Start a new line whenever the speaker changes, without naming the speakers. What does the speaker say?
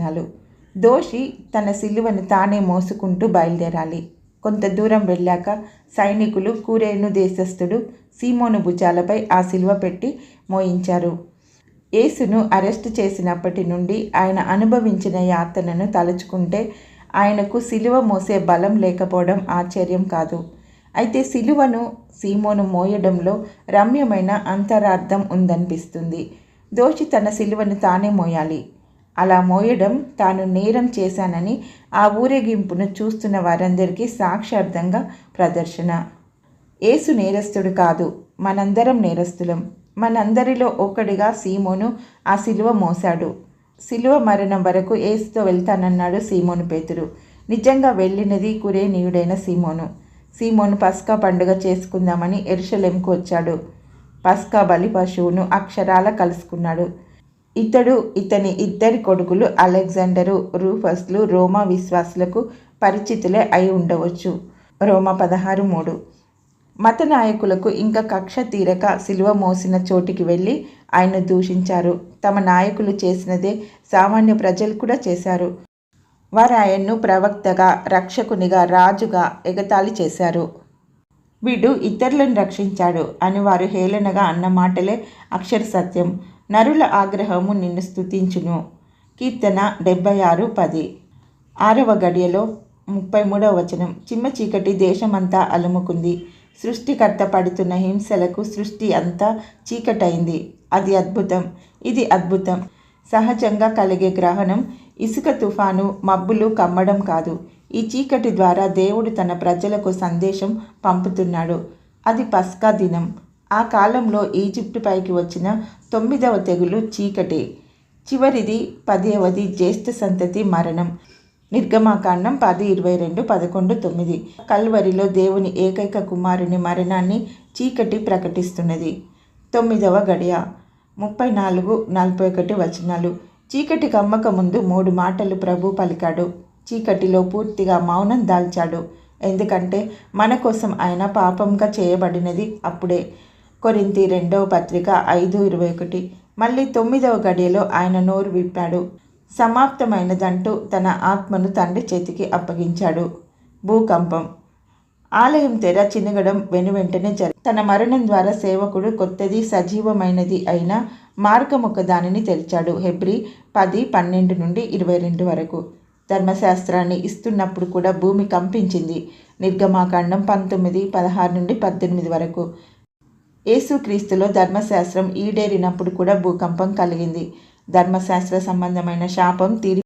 వచనాలు. దోషి తన సిలువను తానే మోసుకుంటూ బయలుదేరాలి. కొంత దూరం వెళ్ళాక సైనికులు కురేను దేశస్థుడు సీమోను భుజాలపై ఆ సిలువ పెట్టి మోయించారు. యేసును అరెస్టు చేసినప్పటి నుండి ఆయన అనుభవించిన యాతనను తలుచుకుంటే ఆయనకు సిలువ మోసే బలం లేకపోవడం ఆశ్చర్యం కాదు. అయితే సిలువను సీమోను మోయడంలో రమ్యమైన అంతరార్థం ఉందనిపిస్తుంది. దోషి తన సిలువను తానే మోయాలి. అలా మోయడం తాను నేరం చేశానని ఆ ఊరేగింపును చూస్తున్న వారందరికీ సాక్షార్థంగా ప్రదర్శన. యేసు నేరస్తుడు కాదు, మనందరం నేరస్తులం. మనందరిలో ఒకడిగా సీమోను ఆ సిలువ మోశాడు. సిలువ మరణం వరకు యేసుతో వెళ్తానన్నాడు సీమోను పేతురు. నిజంగా వెళ్ళినది కురేనీయుడైన సీమోను. సీమోను పస్కా పండుగ చేసుకుందామని యెరూషలేముకు వచ్చాడు. పస్కా బలి పశువును అక్షరాల కలుసుకున్నాడు. ఇతని ఇద్దరి కొడుకులు అలెగ్జాండరు, రూఫస్లు రోమా విశ్వాసులకు పరిచితులే అయి ఉండవచ్చు. రోమా 16:3. మత నాయకులకు ఇంకా కక్ష తీరక సిలువ మోసిన చోటికి వెళ్ళి ఆయన దూషించారు. తమ నాయకులు చేసినదే సామాన్య ప్రజలు కూడా చేశారు. వారు ఆయన్ను ప్రవక్తగా, రక్షకునిగా, రాజుగా ఎగతాళి చేశారు. వీడు ఇతరులను రక్షించాడు అని వారు హేళనగా అన్న మాటలే అక్షర సత్యం. నరుల ఆగ్రహము నిన్ను స్తుతించును. కీర్తన 76:10. 6వ గడియలో 33వ వచనం. చిమ్మ చీకటి దేశమంతా అలుముకుంది. సృష్టికర్త పడుతున్న హింసలకు సృష్టి అంతా చీకటైంది. అది అద్భుతం, ఇది అద్భుతం. సహజంగా కలిగే గ్రహణం ఇసుక తుఫాను, మబ్బులు కమ్మడం కాదు. ఈ చీకటి ద్వారా దేవుడు తన ప్రజలకు సందేశం పంపుతున్నాడు. అది పస్కా దినం. ఆ కాలంలో ఈజిప్టు పైకి వచ్చిన 9వ తెగులు చీకటి. చివరిది 10వది జ్యేష్ఠ సంతతి మరణం. నిర్గమాకాండం 10:22, 11:9. కల్వరిలో దేవుని ఏకైక కుమారుని మరణాన్ని చీకటి ప్రకటిస్తున్నది. 9వ గడియ 34-41 వచనాలు. చీకటి కమ్మక ముందు 3 మాటలు ప్రభు పలికాడు. చీకటిలో పూర్తిగా మౌనం దాల్చాడు. ఎందుకంటే మన కోసం ఆయన పాపంగా చేయబడినది అప్పుడే. కొరింథీ 2వ పత్రిక 5:21. మళ్ళీ 9వ గడియలో ఆయన నోరు విప్పాడు. సమాప్తమైనదంటూ తన ఆత్మను తండ్రి చేతికి అప్పగించాడు. భూకంపం. ఆలయం తెర చినగడం వెనువెంటనే తన మరణం ద్వారా సేవకుడు కొత్తది, సజీవమైనది అయిన మార్గం ఒక దానిని తెరిచాడు. హెబ్రీ 10:12-22 వరకు. ధర్మశాస్త్రాన్ని ఇస్తున్నప్పుడు కూడా భూమి కంపించింది. నిర్గమాకాండం 19:16-18 వరకు. యేసుక్రీస్తులో ధర్మశాస్త్రం ఈడేరినప్పుడు కూడా భూకంపం కలిగింది. ధర్మశాస్త్ర సంబంధమైన శాపం తీరి